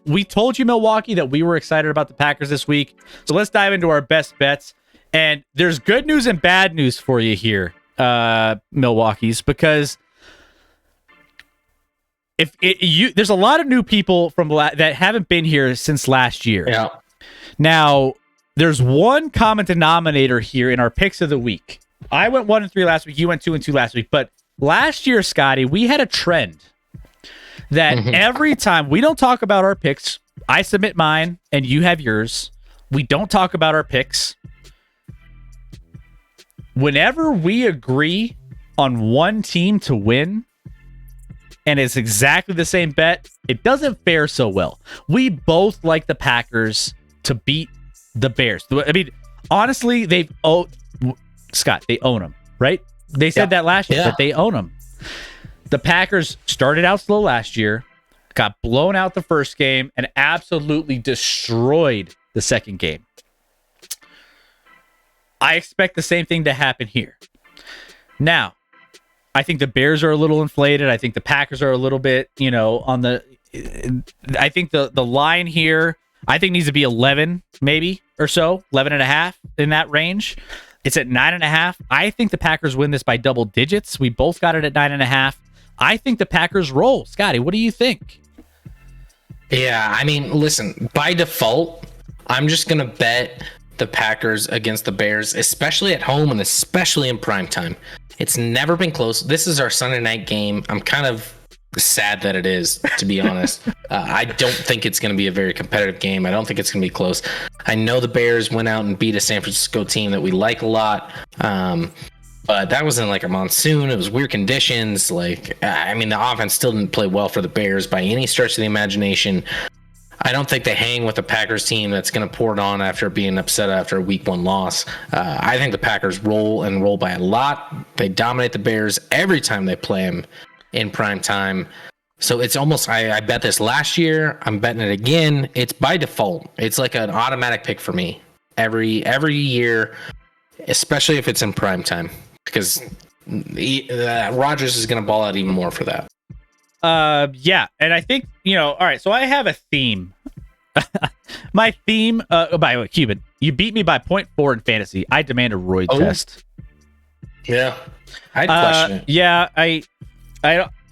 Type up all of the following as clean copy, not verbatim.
we told you, Milwaukee, that we were excited about the Packers this week. So let's dive into our best bets. And there's good news and bad news for you here, Milwaukee's, because there's a lot of new people that haven't been here since last year. Yeah. Now, there's one common denominator here in our picks of the week. I went 1-3 last week. You went 2-2 last week. But last year, Scotty, we had a trend that every time we don't talk about our picks, I submit mine and you have yours. We don't talk about our picks. Whenever we agree on one team to win, and it's exactly the same bet, it doesn't fare so well. We both like the Packers to beat the Bears. I mean, honestly, they own them, right? They said that last year, that they own them. The Packers started out slow last year, got blown out the first game, and absolutely destroyed the second game. I expect the same thing to happen here. Now, I think the Bears are a little inflated. I think the Packers are a little bit, on the... I think the line here, I think needs to be 11, maybe, or so. 11.5 in that range. It's at 9.5. I think the Packers win this by double digits. We both got it at 9.5. I think the Packers roll. Scotty, what do you think? Yeah, I mean, listen, by default, I'm just going to bet the Packers against the Bears, especially at home and especially in prime time. It's never been close. This is our Sunday night game. I'm kind of sad that it is, to be honest. I don't think it's going to be a very competitive game. I don't think it's going to be close. I know the Bears went out and beat a San Francisco team that we like a lot. But that was in like a monsoon. It was weird conditions. I mean, the offense still didn't play well for the Bears by any stretch of the imagination. I don't think they hang with a Packers team that's going to pour it on after being upset after a week 1 loss. I think the Packers roll by a lot. They dominate the Bears every time they play them in prime time. So it's almost, I bet this last year. I'm betting it again. It's by default. It's like an automatic pick for me every year, especially if it's in prime time, because Rodgers is going to ball out even more for that. Yeah, and I think, all right, so I have a theme. My theme, by the way, Cuban, you beat me by 0.4 in fantasy. I demand a Royd test. Yeah, I'd question it. Yeah,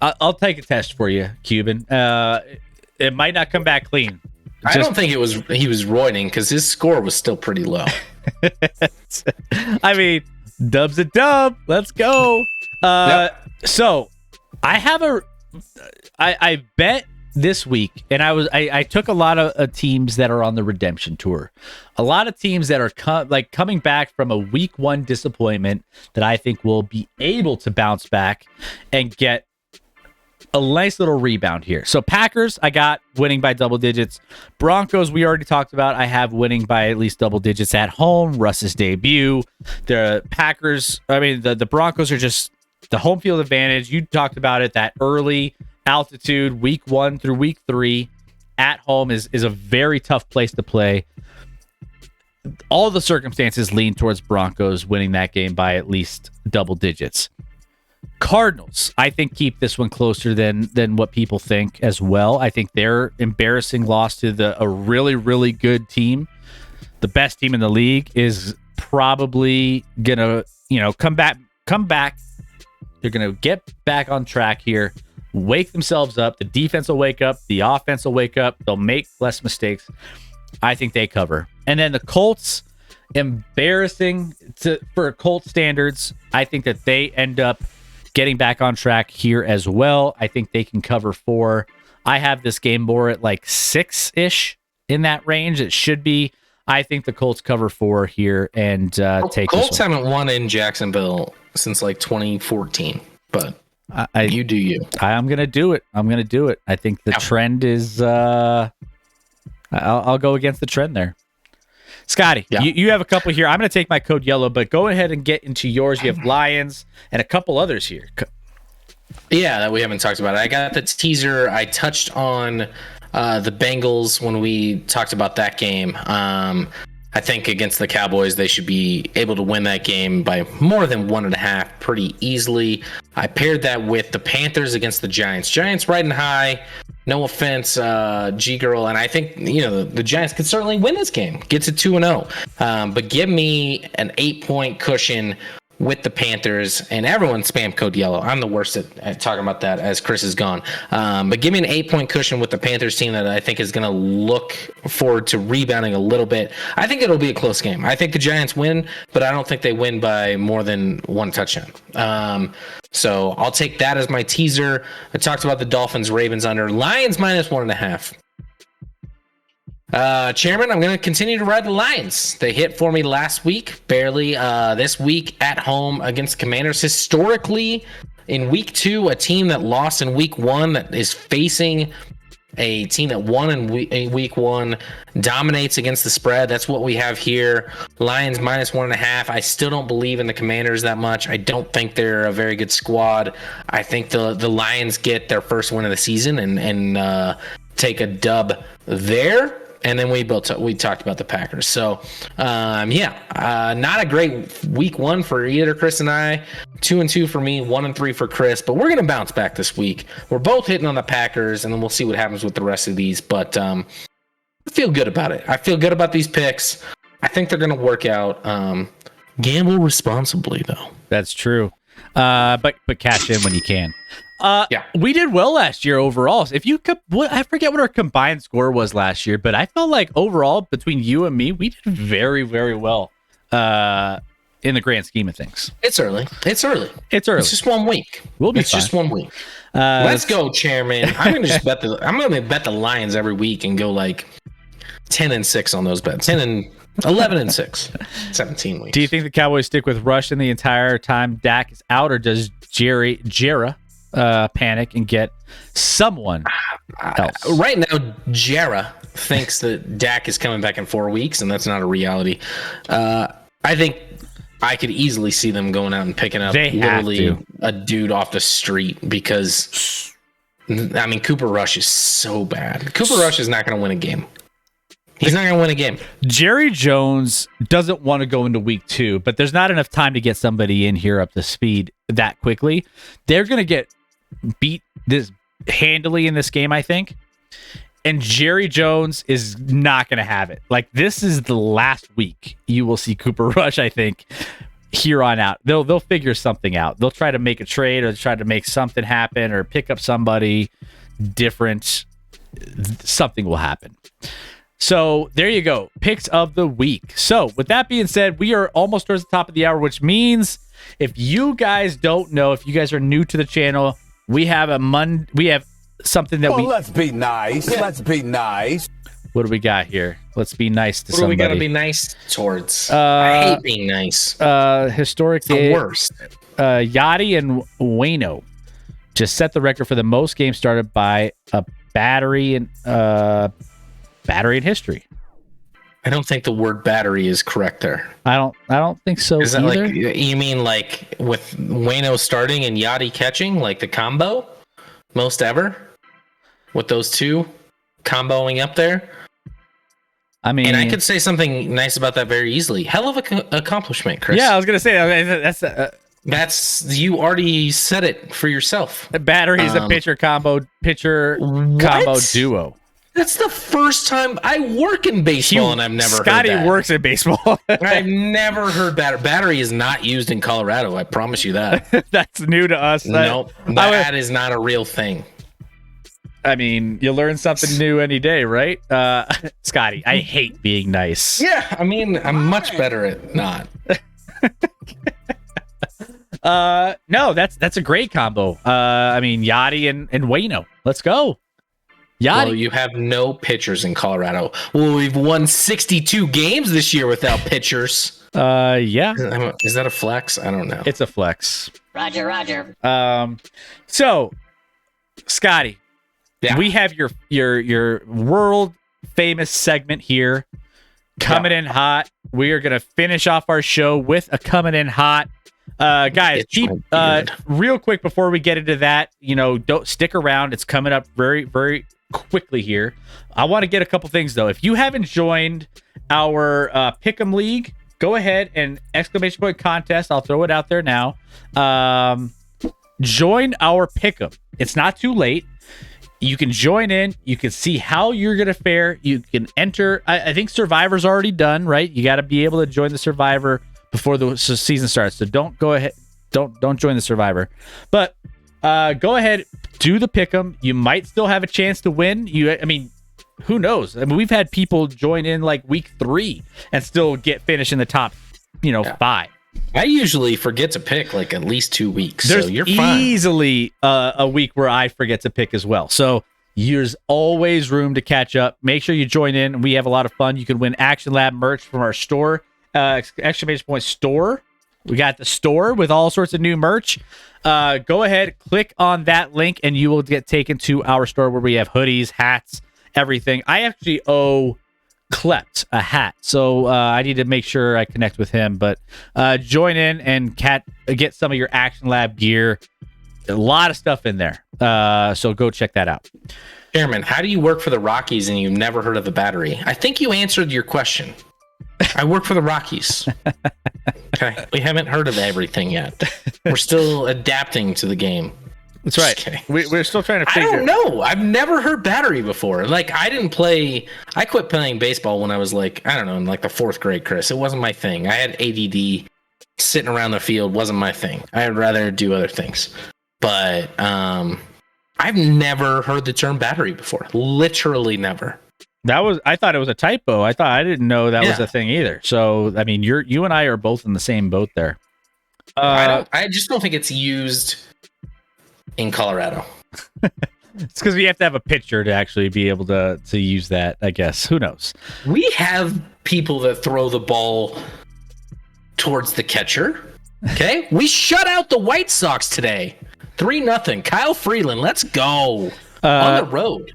I'll take a test for you, Cuban. It might not come back clean. I don't think he was roiding because his score was still pretty low. I mean, dub's a dub. Let's go. So I have I bet this week, and I took a lot of teams that are on the redemption tour, a lot of teams that are coming back from a week 1 disappointment that I think will be able to bounce back and get a nice little rebound here. So Packers, I got winning by double digits. Broncos, we already talked about. I have winning by at least double digits at home. Russ's debut. The Packers, the Broncos are just the home field advantage. You talked about it, that early altitude, week 1 through week 3 at home is a very tough place to play. All the circumstances lean towards Broncos winning that game by at least double digits. Cardinals, I think, keep this one closer than what people think as well. I think their embarrassing loss to a really, really good team, the best team in the league, is probably gonna, come back. They're gonna get back on track here, wake themselves up. The defense will wake up. The offense will wake up. They'll make less mistakes. I think they cover. And then the Colts, embarrassing for Colts standards. I think that they end up getting back on track here as well. I think they can cover 4. I have this game more at like 6-ish in that range. It should be. I think the Colts cover 4 here and take Colts this one. haven't won in Jacksonville since like 2014, but you do you. I'm going to do it. I think the trend is I'll go against the trend there. Scotty, you have a couple here. I'm going to take my code yellow, but go ahead and get into yours. You have Lions and a couple others here. Yeah, that we haven't talked about. I got the teaser. I touched on the Bengals when we talked about that game. I think against the Cowboys, they should be able to win that game by more than 1.5 pretty easily. I paired that with the Panthers against the Giants. Giants riding high. No offense, G Girl, and I think the Giants could certainly win this game. Get to 2-0, but give me an 8-point cushion with the Panthers, and everyone spam code yellow. I'm the worst at talking about that as Chris is gone. But give me an 8-point cushion with the Panthers team that I think is going to look forward to rebounding a little bit. I think it'll be a close game. I think the Giants win, but I don't think they win by more than one touchdown. So I'll take that as my teaser. I talked about the Dolphins, Ravens under, Lions -1.5. Chairman, I'm going to continue to ride the Lions. They hit for me last week, barely. This week at home against Commanders. Historically, in week 2, a team that lost in week 1 that is facing a team that won in week 1 dominates against the spread. That's what we have here. Lions -1.5. I still don't believe in the Commanders that much. I don't think they're a very good squad. I think the Lions get their first win of the season and take a dub there. And then we talked about the Packers. So, not a great week 1 for either Chris and I. 2-2 for me, 1-3 for Chris. But we're going to bounce back this week. We're both hitting on the Packers, and then we'll see what happens with the rest of these. But I feel good about it. I feel good about these picks. I think they're going to work out. Gamble responsibly, though. That's true. But cash in when you can. Yeah, we did well last year overall. If you could, I forget what our combined score was last year, but I felt like overall between you and me, we did very, very well in the grand scheme of things. It's early. It's just 1 week. It's just 1 week. Let's go, Chairman. I'm gonna just bet the Lions every week and go like 10-6 on those bets. 11-6. 17 weeks. Do you think the Cowboys stick with Rush in the entire time Dak is out, or does Jera panic and get someone else? Right now, Jera thinks that Dak is coming back in 4 weeks, and that's not a reality. I think I could easily see them going out and picking up literally a dude off the street because, I mean, Cooper Rush is so bad. Cooper Rush is not going to win a game. He's not going to win a game. Jerry Jones doesn't want to go into week 2, but there's not enough time to get somebody in here up to speed that quickly. They're going to get beat this handily in this game, I think. And Jerry Jones is not going to have it. Like, this is the last week you will see Cooper Rush, I think, here on out. They'll figure something out. They'll try to make a trade or try to make something happen or pick up somebody different. Something will happen. So there you go. Picks of the week. So with that being said, we are almost towards the top of the hour, which means if you guys don't know, if you guys are new to the channel, we have something that let's be nice. Let's be nice. What do we got here? Let's be nice to somebody. What do we got to be nice towards? I hate being nice. Historic the day. Worst. Yachty and Wayno just set the record for the most games started by a battery in history. I don't think the word battery is correct there. I don't think so is that either. Like, you mean like with Wayno starting and Yachty catching, like the combo? Most ever? With those two comboing up there? I mean, and I could say something nice about that very easily. Hell of an accomplishment, Chris. Yeah, I was gonna say that's you already said it for yourself. Battery is a pitcher combo duo. That's the first time I work in baseball, and I've never heard that. Scotty works in baseball. I've never heard battery. Battery is not used in Colorado. I promise you that. That's new to us. Nope, that is not a real thing. I mean, you learn something new any day, right? Scotty, I hate being nice. Yeah, I mean, I'm much better at not. No, that's a great combo. I mean, Yachty and Wayno. Let's go. Yachty. Well, you have no pitchers in Colorado. Well, we've won 62 games this year without pitchers. Yeah. Is that a flex? I don't know. It's a flex. Roger. So, Scotty, we have your world famous segment here coming in hot. We are gonna finish off our show with a coming in hot. Guys, keep real quick before we get into that. Don't stick around. It's coming up very, very quickly here. I want to get a couple things though. If you haven't joined our Pick'em League, go ahead and ! Contest. I'll throw it out there now. Join our Pick'em. It's not too late. You can join in. You can see how you're going to fare. You can enter. I think Survivor's already done, right? You got to be able to join the Survivor before the season starts. So don't go ahead. Don't join the Survivor. But go ahead, do the pick'em. You might still have a chance to win. Who knows? I mean, we've had people join in like week 3 and still finish in the top, 5. I usually forget to pick like at least 2 weeks. There's so you're fine. Easily a week where I forget to pick as well. So there's always room to catch up. Make sure you join in. We have a lot of fun. You can win ActionLab merch from our store, exclamation point store. We got the store with all sorts of new merch. Go ahead, click on that link, and you will get taken to our store where we have hoodies, hats, everything. I actually owe Klept a hat, so I need to make sure I connect with him. But join in and get some of your ActionLab gear. A lot of stuff in there, so go check that out. Chairman, how do you work for the Rockies and you've never heard of the Battery? I think you answered your question. I work for the Rockies. Okay, we haven't heard of everything yet. We're still adapting to the game. That's right. We're still trying to figure. I don't know. I've never heard Battery before. Like, I quit playing baseball when I was like, I don't know, in like the 4th grade, Chris. It wasn't my thing. I had ADD. Sitting around the field wasn't my thing. I'd rather do other things. But I've never heard the term Battery before. Literally never. I thought it was a typo. I didn't know that was a thing either. So, I mean, you and I are both in the same boat there. I just don't think it's used in Colorado. It's because we have to have a pitcher to actually be able to use that, I guess. Who knows? We have people that throw the ball towards the catcher. Okay? We shut out the White Sox today. 3-0. Kyle Freeland, let's go. On the road.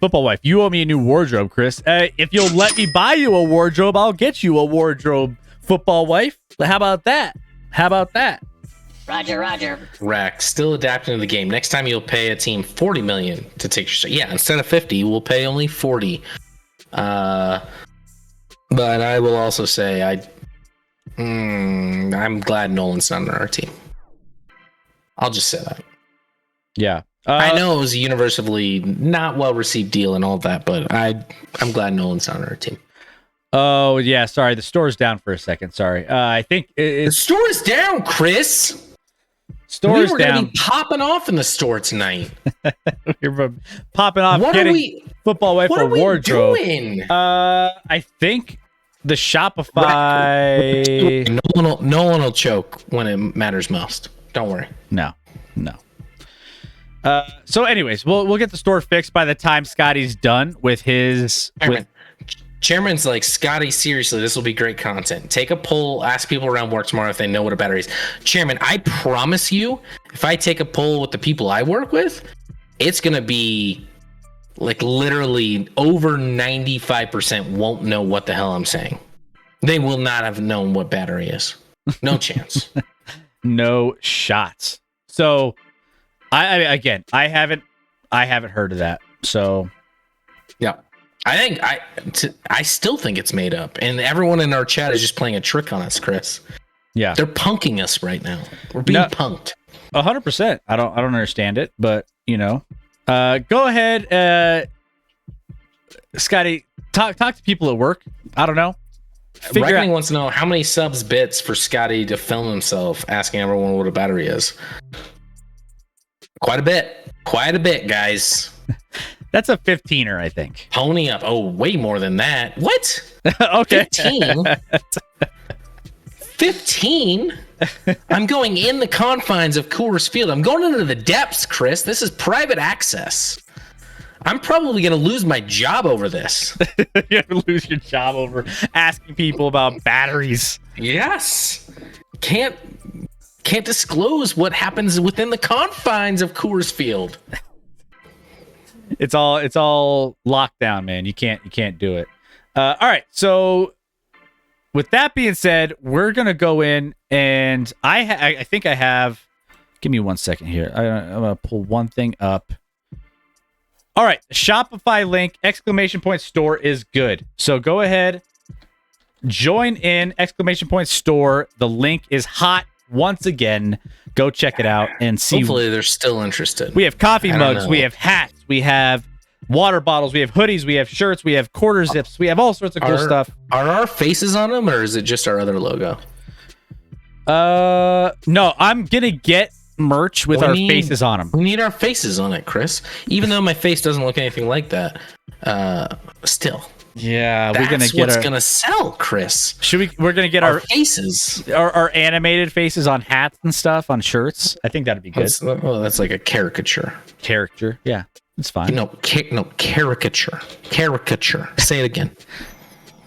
Football wife, you owe me a new wardrobe, Chris. If you'll let me buy you a wardrobe, I'll get you a wardrobe, football wife. How about that? Roger. Rack, still adapting to the game. Next time you'll pay a team $40 million to take your shot. Yeah, instead of 50, we'll pay only 40. But I will also say I'm glad Nolan's not on our team. I'll just say that. Yeah. I know it was a universally not well received deal and all that, but I'm glad Nolan's on our team. Oh yeah, sorry. The store's down for a second. Sorry. I think the store's down, Chris. Store's we were down. Gonna be popping off in the store tonight. You're popping off. What getting are we? Football wife What a are we wardrobe. doing? I think the Shopify. No one will choke when it matters most. Don't worry. No. So anyways, we'll get the store fixed by the time Scotty's done with his. Chairman's like, Scotty, seriously, this will be great content. Take a poll, ask people around work tomorrow if they know what a battery is. Chairman, I promise you, if I take a poll with the people I work with, it's going to be like literally over 95% won't know what the hell I'm saying. They will not have known what battery is. No chance. No shots. So I haven't heard of that. So yeah. I still think it's made up, and everyone in our chat is just playing a trick on us, Chris. Yeah, they're punking us right now. We're being punked. 100%. I don't understand it, but go ahead, Scotty. Talk to people at work. I don't know. Reckoning wants to know how many subs bits for Scotty to film himself asking everyone what a battery is. Quite a bit, guys. That's a 15er, I think. Pony up. Oh, way more than that. What? Okay. 15? I'm going in the confines of Coors Field. I'm going into the depths, Chris. This is private access. I'm probably going to lose my job over this. You're going to lose your job over asking people about batteries. Yes. Can't disclose what happens within the confines of Coors Field. It's all locked down, man. You can't do it. All right. So with that being said, we're gonna go in, and I think I have. Give me 1 second here. I'm gonna pull one thing up. All right, Shopify link ! Store is good. So go ahead, join in ! Store. The link is hot. once again. Go check it out and see. Hopefully they're still interested. We have coffee mugs, we have hats, we have water bottles, we have hoodies, we have shirts, we have quarter zips, we have all sorts of cool stuff. Are our faces on them, or is it just our other logo? No, I'm gonna get merch with our faces on them. We need our faces on it, Chris. Even though my face doesn't look anything like that, still. Yeah, that's we're gonna get what's gonna sell, Chris. We're gonna get our faces, our animated faces on hats and stuff, on shirts. I think that'd be good. That's like a caricature. Caricature, yeah, it's fine. No, caricature. Caricature. Say it again.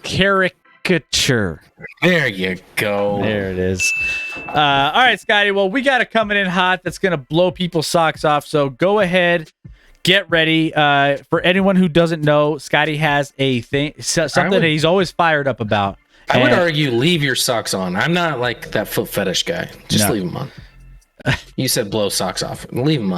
Caricature. There you go. There it is. All right, Scotty. Well, we got it coming in hot. That's gonna blow people's socks off. So go ahead. Get ready. For anyone who doesn't know, Scotty has a thing, something that he's always fired up about. I would argue leave your socks on. I'm not like that foot fetish guy. Just leave them on. You said blow socks off. Leave them on.